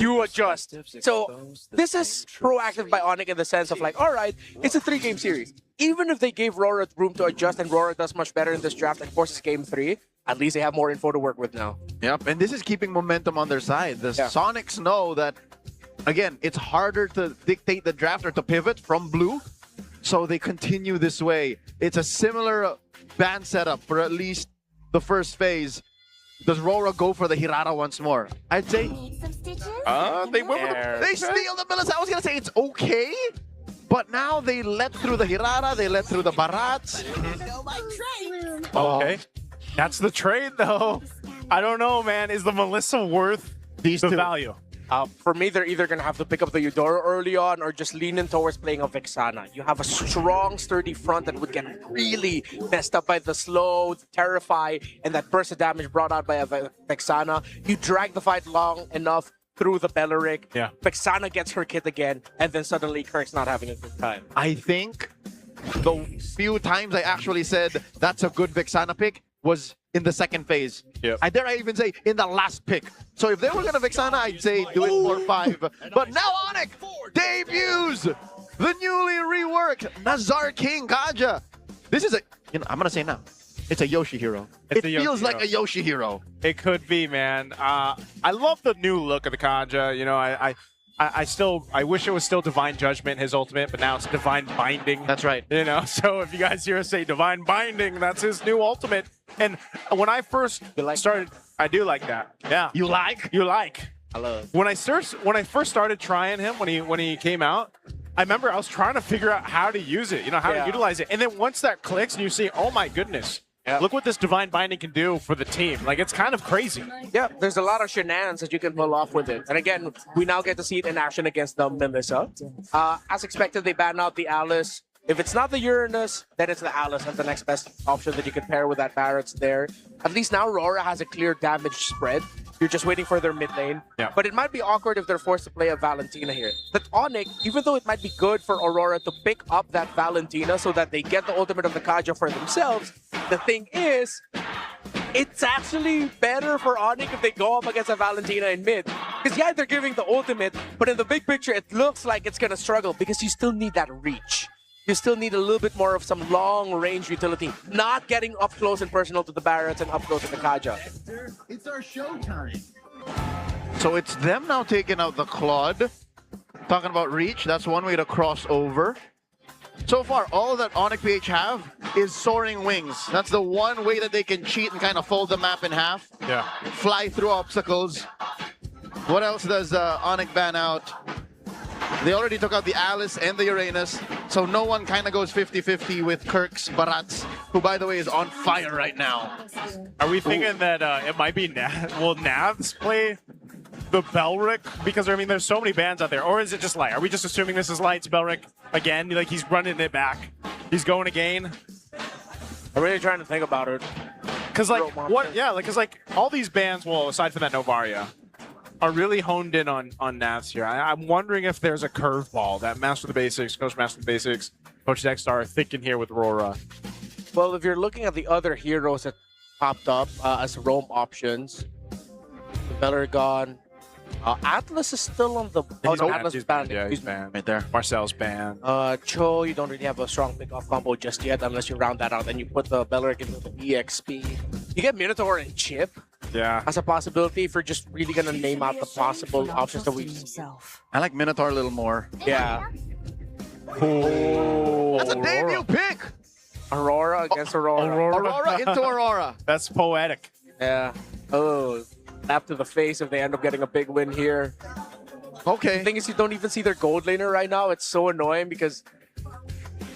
you adjust. So this is proactive by ONIC in the sense of like, all right, it's a 3-game series. Even if they gave RORA room to adjust and RORA does much better in this draft and forces game 3, at least they have more info to work with now. Yep, and this is keeping momentum on their side. The Sonics know that, again, it's harder to dictate the draft or to pivot from blue, so they continue this way. It's a similar ban setup for at least the first phase. Does RORA go for the Hirara once more? I'd say they went with they steal the Millis. I was gonna say it's okay, but now they let through the Hirara, they let through the Barats. Okay, that's the trade though. I don't know, man. Is the Melissa worth the value? For me, they're either going to have to pick up the Eudora early on or just lean in towards playing a Vexana. You have a strong, sturdy front that would get really messed up by the slow, the Terrify, and that burst of damage brought out by a Vexana. You drag the fight long enough through the Lyrick. Yeah. Vexana gets her kit again, and then suddenly Kirk's not having a good time. I think the few times I actually said that's a good Vexana pick was in the second phase. Yep. I dare I even say in the last pick. So if they were gonna Vexana, I'd say do it for 5. But now ONIC debuts the newly reworked Nazar King Kaja. This is a, I'm gonna say now, it's a Yoshi hero. It feels like a Yoshi hero. It could be, man. I love the new look of the Kaja. You know, I wish it was still Divine Judgment, his ultimate, but now it's Divine Binding. That's right. You know, so if you guys hear us say Divine Binding, that's his new ultimate. And when I first started, I do like that. Yeah. You like? You like. I love it. When I first started trying him, when he came out, I remember I was trying to figure out how to use it, you know, how to utilize it. And then once that clicks and you see, oh my goodness, look what this Divine Binding can do for the team. Like, it's kind of crazy. Yeah, there's a lot of shenanigans that you can pull off with it. And again, we now get to see it in action against the Melissa. As expected, they ban out the Alice. If it's not the Uranus, then it's the Alice. That's the next best option that you can pair with that Barrett's there. At least now RORA has a clear damage spread. You're just waiting for their mid lane. Yeah. But it might be awkward if they're forced to play a Valentina here. But ONIC, even though it might be good for Aurora to pick up that Valentina so that they get the ultimate of the Kaja for themselves, the thing is, it's actually better for ONIC if they go up against a Valentina in mid. Because yeah, they're giving the ultimate, but in the big picture, it looks like it's going to struggle because you still need that reach. You still need a little bit more of some long-range utility, not getting up close and personal to the Barretts and up close to the Kaja. It's our showtime. So it's them now taking out the Claude. Talking about reach, that's one way to cross over. So far, all that ONIC PH have is soaring wings. That's the one way that they can cheat and kind of fold the map in half. Yeah. Fly through obstacles. What else does ONIC ban out? They already took out the Alice and the Uranus, so no one kind of goes 50-50 with Kirk's Barats, who, by the way, is on fire right now. Are we thinking that it might be Nav? Will Navs play the Belric? Because, I mean, there's so many bans out there. Or is it just Light? Are we just assuming this is Light's Belric again? Like, he's running it back. He's going again. I'm really trying to think about it. Because, like, what? Yeah, like, because, like, all these bans, well, aside from that Novaria, are really honed in on Navs here. I'm wondering if there's a curveball that Master of the Basics, Coach Master of the Basics, Coach Dexter are thinking here with RORA. Well, if you're looking at the other heroes that popped up as roam options, the Bellergon, Atlas is still on the... Oh, no, Atlas is banned. Yeah, he's banned. Right there. Marcel's banned. Cho, you don't really have a strong pick-off combo just yet unless you round that out. Then you put the Beleric into the EXP. You get Minotaur and Chip. Yeah. As a possibility if you're just really going to name out the possible options that we've seen. I like Minotaur a little more. Yeah. Oh, That's a debut pick! Aurora against Aurora. Aurora into Aurora. That's poetic. Yeah. Oh, slap to the face if they end up getting a big win here. Okay. The thing is, you don't even see their gold laner right now. It's so annoying because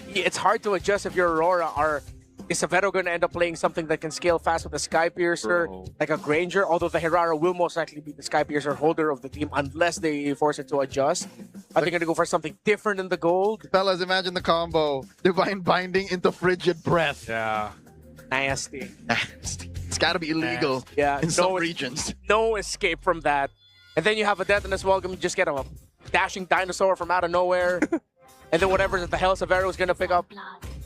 it's hard to adjust if you're Aurora. Is Severo going to end up playing something that can scale fast with a Sky Piercer, like a Granger? Although the Hirara will most likely be the Sky Piercer holder of the team unless they force it to adjust. Are they going to go for something different in the gold? Fellas, imagine the combo. Divine Binding into Frigid Breath. Yeah. Nasty. It's got to be illegal in some regions. No escape from that. And then you have a Detonus Welcome. You just get a dashing dinosaur from out of nowhere. And then whatever the hell Severo is going to pick up.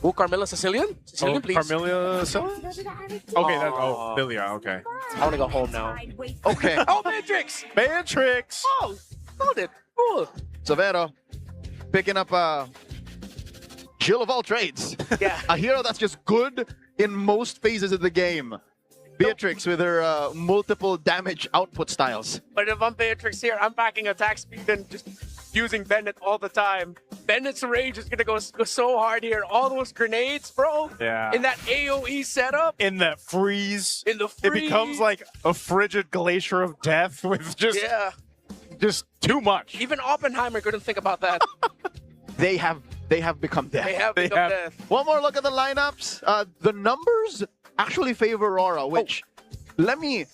Oh, Carmilla Sicilian? Sicilian, please. Carmilla Sicilian? Okay, that's Lilia, okay. I want to go home now. Okay. Oh, Matrix! Matrix! Oh, hold it. Cool. Severo picking up Jill of all trades. Yeah. A hero that's just good in most phases of the game. Beatrix with her multiple damage output styles. But if I'm Beatrix here, I'm packing attack speed and just using Bennett all the time. Bennett's rage is going to go so hard here. All those grenades, bro. Yeah. In that AoE setup. In that freeze. In the freeze. It becomes like a frigid glacier of death with just too much. Even Oppenheimer couldn't think about that. They have become death. They have become death. One more look at the lineups. The numbers actually favor RORA, which let me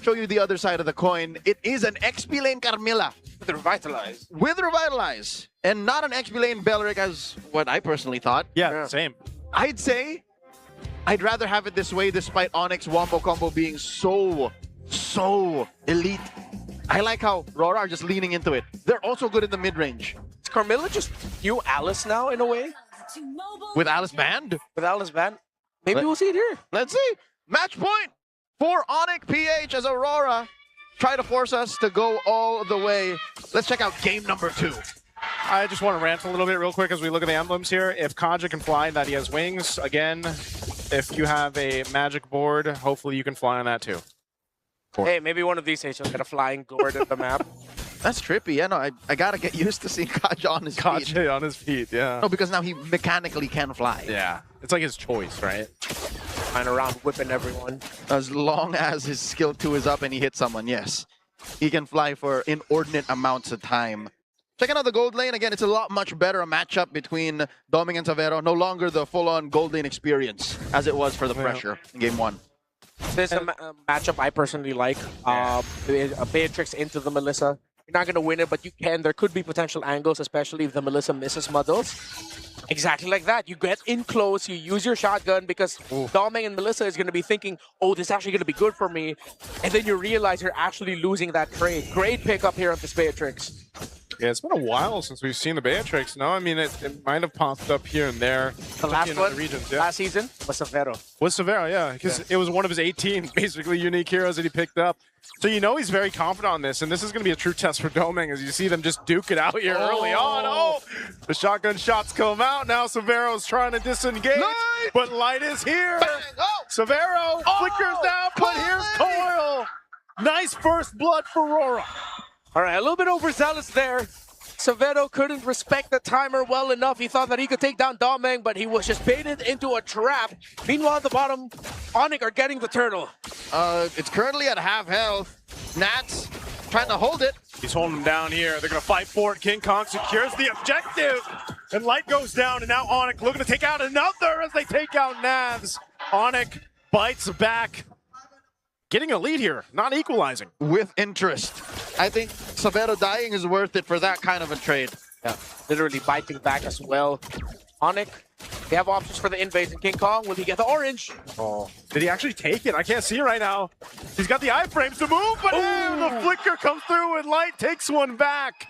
show you the other side of the coin. It is an XP lane Carmilla. With Revitalize. With Revitalize. And not an XP lane Belleric as what I personally thought. Yeah, same. I'd say I'd rather have it this way despite Onyx Wombo Combo being so elite. I like how RORA are just leaning into it. They're also good in the mid-range. Is Carmilla just new Alice now in a way? With Alice banned? With Alice banned? Maybe we'll see it here. Let's see. Match point for ONIC PH as Aurora try to force us to go all the way. Let's check out game number 2. I just want to rant a little bit real quick as we look at the emblems here. If Kaja can fly and that he has wings, again, if you have a magic board, hopefully you can fly on that too. Hey, maybe one of these days you'll get a flying gourd at the map. That's trippy. Yeah, no, I gotta get used to seeing Kaja on his feet. Kaja on his feet, yeah. No, because now he mechanically can fly. Yeah, it's like his choice, right? Flying around whipping everyone. As long as his skill 2 is up and he hits someone, yes. He can fly for inordinate amounts of time. Checking out the gold lane, again, it's a lot much better a matchup between Domeng and Severo. No longer the full-on gold lane experience as it was for the pressure in game 1. This is a matchup I personally like. A Beatrix into the Melissa. You're not going to win it, but you can. There could be potential angles, especially if the Melissa misses muddles. Exactly like that. You get in close, you use your shotgun because Domeng and Melissa is going to be thinking, oh, this is actually going to be good for me. And then you realize you're actually losing that trade. Great pickup here of this Beatrix. Yeah, it's been a while since we've seen the Beatrix. No, I mean, it might have popped up here and there. The last one, regions, last season, was Severo. Was Severo, yeah, because it was one of his 18 basically unique heroes that he picked up. So you know he's very confident on this, and this is going to be a true test for Domeng as you see them just duke it out here early on. Oh, the shotgun shots come out. Now Severo's trying to disengage, but Light is here. Severo flickers down, but here's Koyl. Nice first blood for RORA. All right, a little bit overzealous there. Severo couldn't respect the timer well enough. He thought that he could take down Domeng, but he was just baited into a trap. Meanwhile, at the bottom, ONIC are getting the turtle. It's currently at half health. Nats trying to hold it. He's holding him down here. They're going to fight for it. King Kong secures the objective. And Light goes down, and now ONIC looking to take out another as they take out Navs. ONIC bites back. Getting a lead here, not equalizing. With interest. I think Severo dying is worth it for that kind of a trade. Yeah, literally biting back as well. ONIC, they have options for the invades in King Kong. Will he get the orange? Oh, did he actually take it? I can't see it right now. He's got the iframes to move, but the flicker comes through and Light takes one back.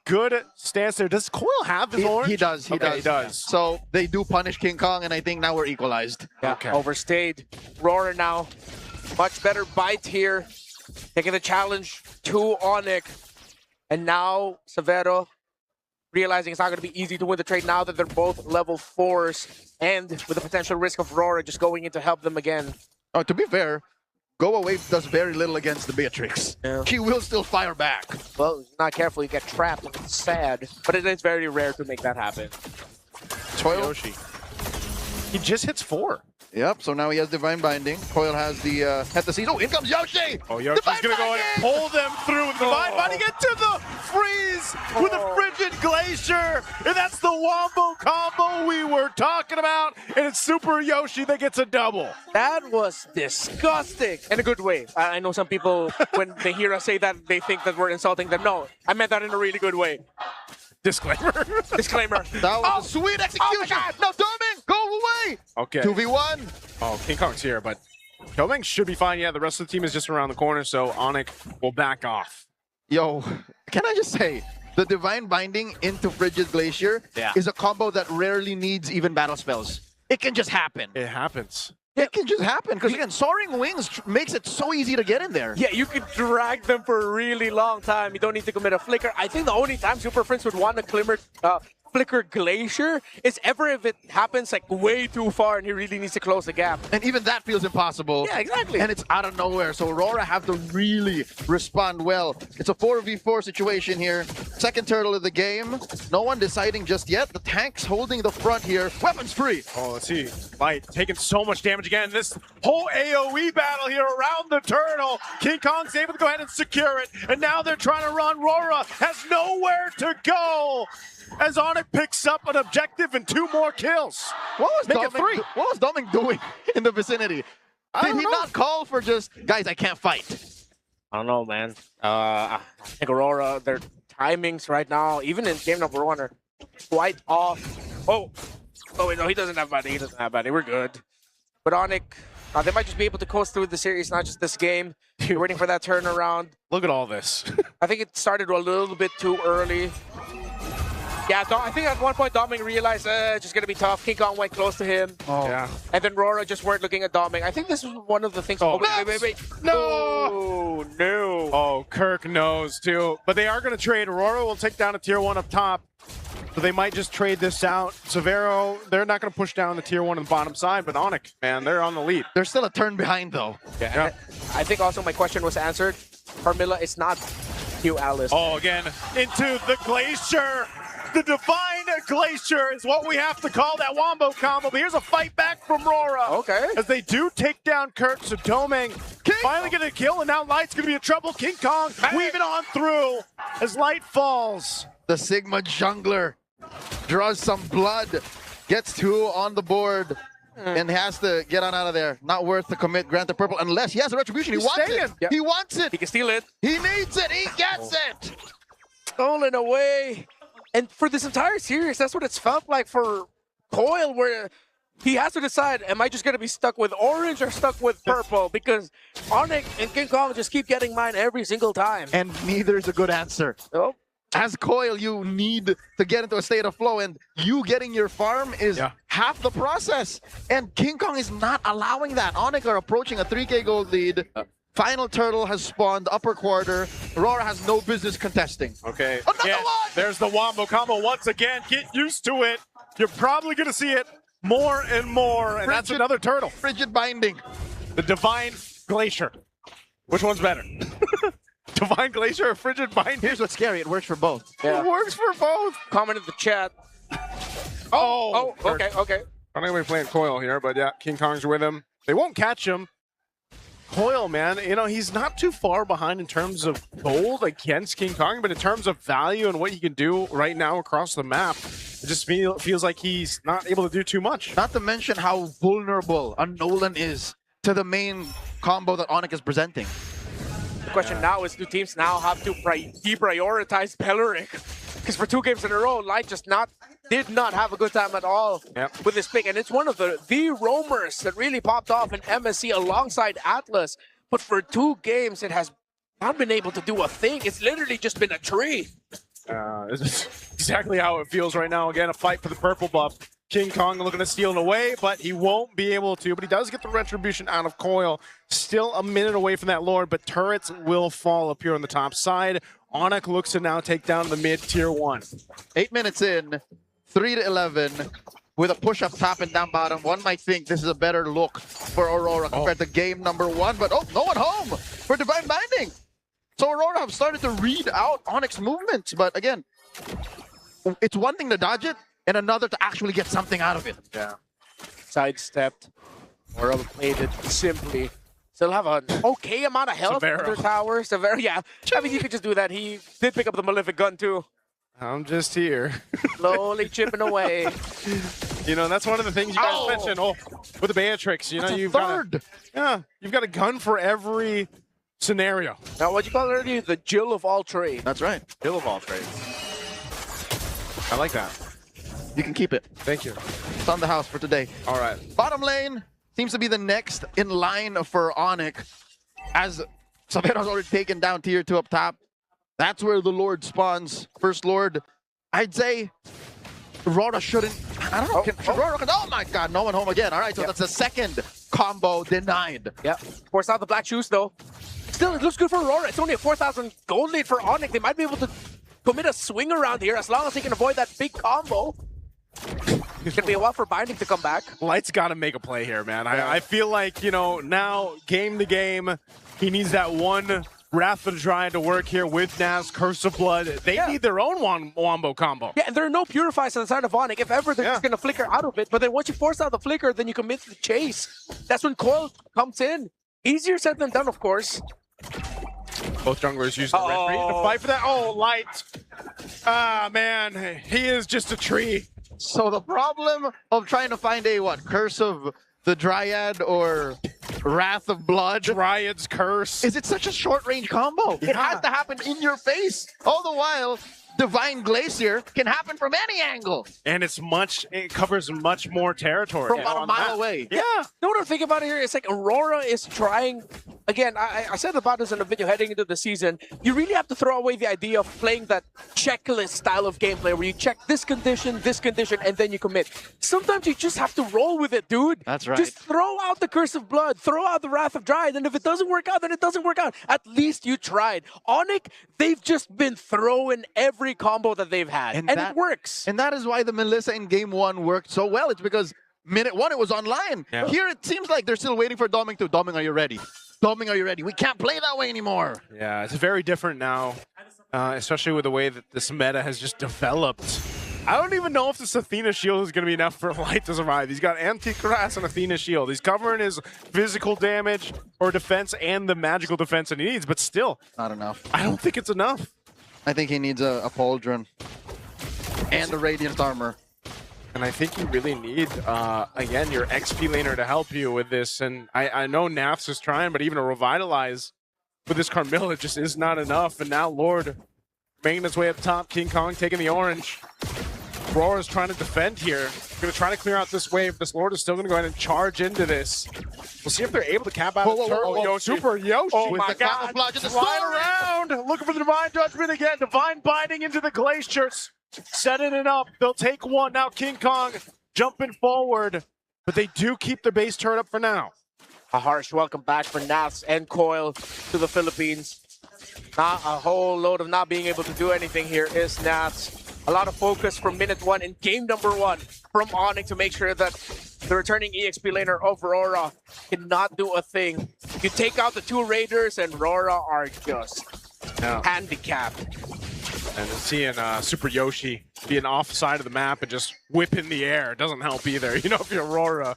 Good stance there. Does Koyl have his orange? He does. He does. So they do punish King Kong, and I think now we're equalized. Yeah, okay. Overstayed. RORA now. Much better bite here. Taking the challenge to ONIC. And now Severo realizing it's not going to be easy to win the trade now that they're both level 4s and with the potential risk of RORA just going in to help them again. Oh, to be fair, Go Away does very little against the Beatrix. Yeah. She will still fire back. Well, if you're not careful, you get trapped and it's sad. But it is very rare to make that happen. Yoshi. He just hits 4. Yep, so now he has Divine Binding. Koyl has the head to seize. Oh, in comes Yoshi! Oh, Yoshi's going to go in and pull them through with Divine Binding into the freeze with a frigid glacier. And that's the Wombo combo we were talking about. And it's Super Yoshi that gets a double. That was disgusting. In a good way. I know some people, when they hear us say that, they think that we're insulting them. No, I meant that in a really good way. Disclaimer. Disclaimer. That was a sweet execution. Now, Domeng, go away. Okay. 2v1. Oh, King Kong's here, but Domeng should be fine. Yeah, the rest of the team is just around the corner, so ONIC will back off. Yo, can I just say, the Divine Binding into Frigid Glacier is a combo that rarely needs even battle spells. It can just happen. It happens. It can just happen because again, Soaring Wings makes it so easy to get in there. Yeah, you can drag them for a really long time. You don't need to commit a flicker. I think the only time Super Friends would want to flicker Glacier is ever if it happens like way too far and he really needs to close the gap. And even that feels impossible. Yeah, exactly. And it's out of nowhere. So RORA have to really respond well. It's a 4v4 situation here. Second turtle of the game. No one deciding just yet. The tank's holding the front here. Weapons free. Oh, let's see. Light taking so much damage again. This whole AoE battle here around the turtle. King Kong's able to go ahead and secure it. And now they're trying to run. RORA has nowhere to go. As ONIC picks up an objective and 2 more kills. What was Make it 3. What was Domeng doing in the vicinity? Did he not call for just, guys, I can't fight? I don't know, man. I think Aurora, their timings right now, even in game number 1, are quite off. Oh, wait, no, he doesn't have money. He doesn't have money. We're good. But ONIC, they might just be able to coast through the series, not just this game. You're waiting for that turnaround. Look at all this. I think it started a little bit too early. Yeah, I think at one point Domeng realized it's just going to be tough. King Kong went close to him. Oh. Yeah. And then RORA just weren't looking at Domeng. I think this was one of the things. Oh, wait. No! Oh, no. Oh, Kirk knows too. But they are going to trade. RORA will take down a tier 1 up top. So they might just trade this out. Severo, they're not going to push down the tier 1 on the bottom side. But ONIC, man, they're on the lead. They're still a turn behind, though. Yeah. I think also my question was answered. Carmilla is not Hugh Alice. Oh, again, into the Glacier. The Divine Glacier is what we have to call that wombo combo. But here's a fight back from RORA. Okay. As they do take down Kirk, so Domeng finally getting a kill, and now Light's going to be in trouble. King Kong weaving on through as Light falls. The Sigma jungler draws some blood, gets 2 on the board, and has to get on out of there. Not worth the commit, grant the purple, unless he has a retribution. He wants it. Yep. He wants it. He can steal it. He needs it. He gets it. Stolen away. And for this entire series, that's what it's felt like for Koyl, where he has to decide, am I just going to be stuck with orange or stuck with purple? Because ONIC and King Kong just keep getting mine every single time. And neither is a good answer. Oh. As Koyl, you need to get into a state of flow, and you getting your farm is half the process. And King Kong is not allowing that. ONIC are approaching a 3K gold lead. Final turtle has spawned upper quarter. RORA has no business contesting. Okay. Another one! There's the wombo combo once again. Get used to it. You're probably going to see it more and more. And that's another turtle. Frigid Binding. The Divine Glacier. Which one's better? Divine Glacier or Frigid Binding? Here's what's scary. It works for both. Yeah. It works for both. Comment in the chat. Oh, okay. I'm going to be playing Koyl here, but yeah, King Kong's with him. They won't catch him. Koyl, man, you know, he's not too far behind in terms of gold against King Kong, but in terms of value and what he can do right now across the map, it just feels like he's not able to do too much. Not to mention how vulnerable a Nolan is to the main combo that ONIC is presenting. The question now is, do teams now have to deprioritize Lyrick? Because for 2 games in a row, Light just did not have a good time at all with this pick. And it's one of the roamers that really popped off in MSC alongside Atlas. But for 2 games, it has not been able to do a thing. It's literally just been a tree. This is exactly how it feels right now. Again, a fight for the purple buff. King Kong looking to steal it away, but he won't be able to. But he does get the retribution out of Koyl. Still a minute away from that Lord, but turrets will fall up here on the top side. ONIC looks to now take down the mid tier 1. 8 minutes in, 3-11, with a push up top and down bottom. One might think this is a better look for Aurora compared to game number 1, but no one home for Divine Binding. So Aurora have started to read out ONIC's movements, but again, it's one thing to dodge it, and another to actually get something out of it. Yeah. Sidestepped. Aurora played it simply. Still have an okay amount of health in their towers. Yeah. I mean, you could just do that. He did pick up the Malefic gun, too. I'm just here. Slowly chipping away. You know, that's one of the things you guys mentioned. Oh, with the Beatrix, you know, you've got a gun for every scenario. Now, what you call it earlier? The Jill of all trades. That's right. Jill of all trades. I like that. You can keep it. Thank you. It's on the house for today. All right. Bottom lane seems to be the next in line for ONIC, as Savero's already taken down tier 2 up top. That's where the Lord spawns. First Lord, I'd say RORA shouldn't. I don't know. Oh my God, no one home again. All right, so that's the second combo denied. Yeah. Force out the black shoes though. Still, it looks good for RORA. It's only a 4,000 gold lead for ONIC. They might be able to commit a swing around here as long as they can avoid that big combo. It's gonna be a while for Binding to come back. Light's got to make a play here, man. I feel like, you know, now game to game, he needs that one Wrath of the Dryad to work here with Naz, Curse of Blood. They need their own Wombo combo. Yeah, and there are no Purifies on the side of ONIC. If ever, they're just gonna flicker out of it. But then once you force out the flicker, then you commit to the chase. That's when Koyl comes in. Easier said than done, of course. Both junglers use the red tree to fight for that. Oh, Light. Ah, man. He is just a tree. So the problem of trying to find a, Curse of the Dryad or Wrath of Blood? Dryad's Curse. Is it such a short-range combo? Yeah. It has to happen in your face. All the while, Divine Glacier can happen from any angle. And it covers much more territory. From about a mile away. Yeah. No, what I'm thinking about it here is like Aurora is trying. Again, I said about this in a video heading into the season. You really have to throw away the idea of playing that checklist style of gameplay where you check this condition, and then you commit. Sometimes you just have to roll with it, dude. That's right. Just throw out the Curse of Blood, throw out the Wrath of Dryad, and if it doesn't work out, then it doesn't work out. At least you tried. ONIC, they've just been throwing every combo that they've had, and it works. And that is why the Melissa in game 1 worked so well. It's because minute 1, it was online. Yeah. Here, it seems like they're still waiting for Domeng to. Domeng, are you ready? Domeng, are you ready? We can't play that way anymore. Yeah, it's very different now, especially with the way that this meta has just developed. I don't even know if this Athena shield is going to be enough for Light to survive. He's got Anti-Crass and Athena shield. He's covering his physical damage or defense and the magical defense that he needs, but still. Not enough. I don't think it's enough. I think he needs a Pauldron and a Radiant Armor. And I think you really need, again, your XP laner to help you with this. And I know Nafs is trying, but even a Revitalize with this Carmilla just is not enough. And now Lord making his way up top, King Kong taking the orange. RORA's trying to defend here. Going to try to clear out this wave. This Lord is still going to go ahead and charge into this. We'll see if they're able to cap out the turret. Super Yoshi. Oh my God. Flying around. Looking for the Divine Judgment again. Divine Binding into the Glaciers. Setting it up. They'll take one. Now King Kong jumping forward. But they do keep the base turret up for now. A harsh welcome back for Naz and Koyl to the Philippines. Not a whole load of not being able to do anything here is Naz. A lot of focus from minute 1 in game number 1 from ONIC to make sure that the returning EXP laner of RORA cannot do a thing. You take out the 2 Raiders and RORA are just handicapped. And seeing Super Yoshi being off side of the map and just whip in the air doesn't help either. You know, if you're RORA.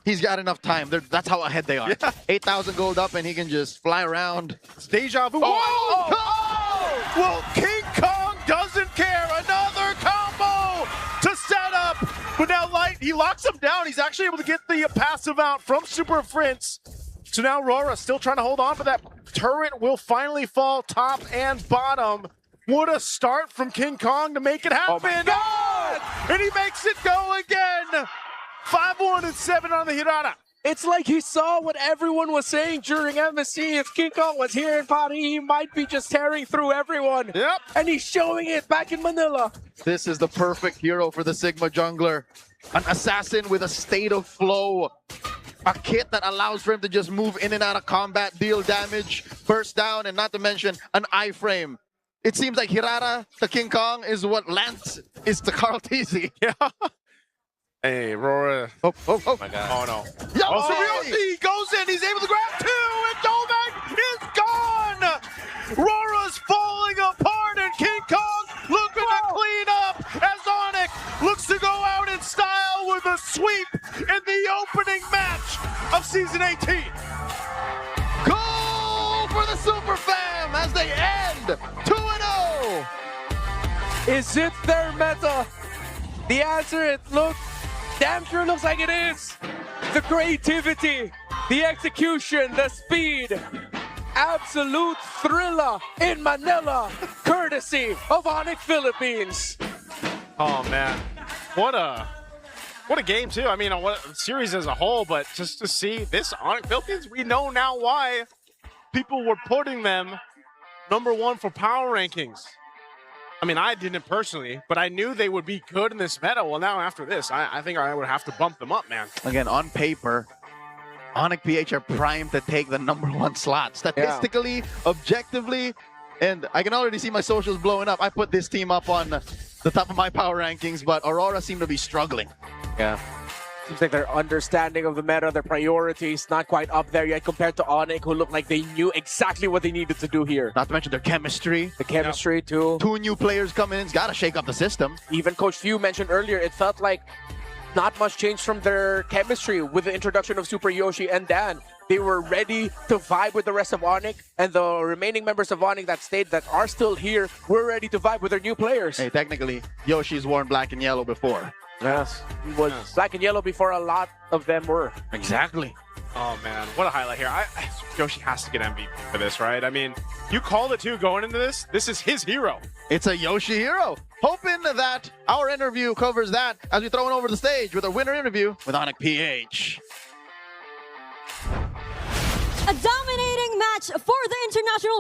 He's got enough time. That's how ahead they are. Yeah. 8,000 gold up and he can just fly around. It's deja vu. Well, King Kong doesn't care. Another combo to set up. But now Light, he locks him down. He's actually able to get the passive out from Super Prince. So now RORA still trying to hold on, but that turret will finally fall top and bottom. What a start from King Kong to make it happen. Oh my God! And he makes it go again. 5-1 and 7 on the Hirata. It's like he saw what everyone was saying during MSC. If King Kong was here in Paris, he might be just tearing through everyone. Yep. And he's showing it back in Manila. This is the perfect hero for the Sigma jungler. An assassin with a state of flow. A kit that allows for him to just move in and out of combat, deal damage, burst down, and not to mention an iframe. It seems like Hirata, the King Kong, is what Lance is to KarlTzy. Yeah. Hey, RORA. Oh my God. Oh, no. Yo, he goes in. He's able to grab 2, and Domeng is gone. RORA's falling apart, and King Kong looking to clean up as ONIC looks to go out in style with a sweep in the opening match of Season 18. Goal for the Super Fam as they end 2-0. Is it their meta? The answer, it looks damn sure looks like it is. The creativity, the execution, the speed. Absolute thriller in Manila, courtesy of ONIC Philippines. Oh, man. What a game, too. I mean, what a series as a whole, but just to see this ONIC Philippines, we know now why people were putting them #1 for power rankings. I mean, I didn't personally, but I knew they would be good in this meta. Well, now after this, I think I would have to bump them up, man. Again, on paper, ONIC PH are primed to take the #1 slot. Statistically, objectively, and I can already see my socials blowing up. I put this team up on the top of my power rankings, but Aurora seem to be struggling. Yeah. Seems like their understanding of the meta, their priorities, not quite up there yet compared to ONIC, who looked like they knew exactly what they needed to do here. Not to mention their chemistry. The chemistry, too. 2 new players coming in. It's got to shake up the system. Even Coach Few mentioned earlier, it felt like not much changed from their chemistry with the introduction of Super Yoshi and Dan. They were ready to vibe with the rest of ONIC, and the remaining members of ONIC that stayed, that are still here, were ready to vibe with their new players. Hey, technically, Yoshi's worn black and yellow before. Yes. He was black and yellow before a lot of them were. Exactly. Oh, man. What a highlight here. Yoshi has to get MVP for this, right? I mean, you called it, too, going into this. This is his hero. It's a Yoshi hero. Hoping that our interview covers that as we throw it over the stage with our winner interview with ONIC PH. A dominating match for the international